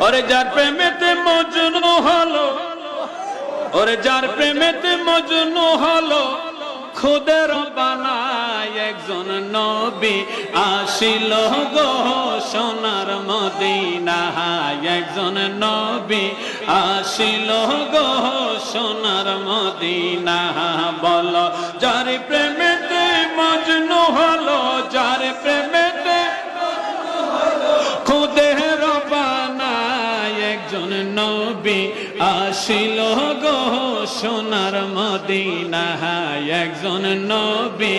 ওরে যার প্রেমেতে মজনু হলো, ওরে যার প্রেমেতে মজনু হলো, খুদের বানায় একজন নবী আসিল গো সোনার মদিনায়, একজন নবী আসিল গো সোনার মদিনা। বলো যার প্রেমেতে মজনু হলো, যার প্রেমেতে খুদের বানায় একজন নবী আসিল গো সোনার মদিনায়, একজন নবী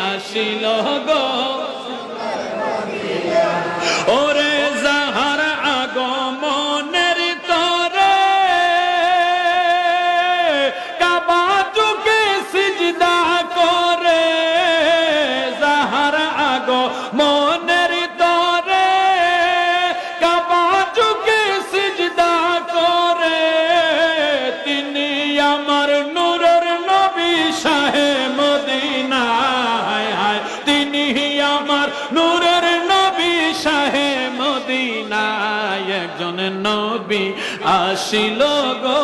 আসিল গো। ওরে যাহার আগমনের তরে কাবা যুগে সিজদা করে, যাহার আগমনের তরে কাবা যুগে সিজদা করে, তিনি আমার নূরের নবী শাহে মদিনা। তিনি আমার নূরের নবী শাহে মদিনা, একজন নবী আসিল গো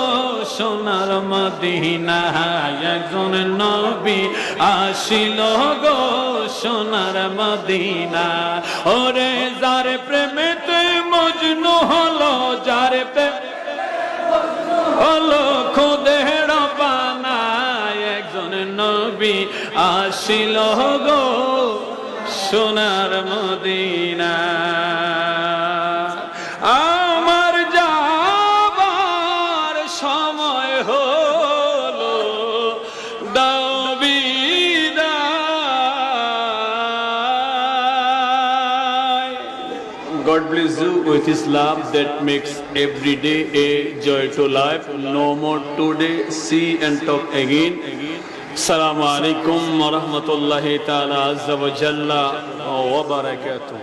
সোনার মদিনা, একজন নবী আসিল গো সোনার মদিনা। ওরে যার প্রেমেতে মজনু হলো, যার হলো খুদের বানায় একজন নবী আসিল গো সোনার মদিনা। আমার যাবার সময় হলো, দাও বিদায়। God bless you with His love that makes every day a joy to life. No more today, see and talk again. Assalamu alaikum wa rahmatullahi ta'ala azza wa jalla wa barakatuh.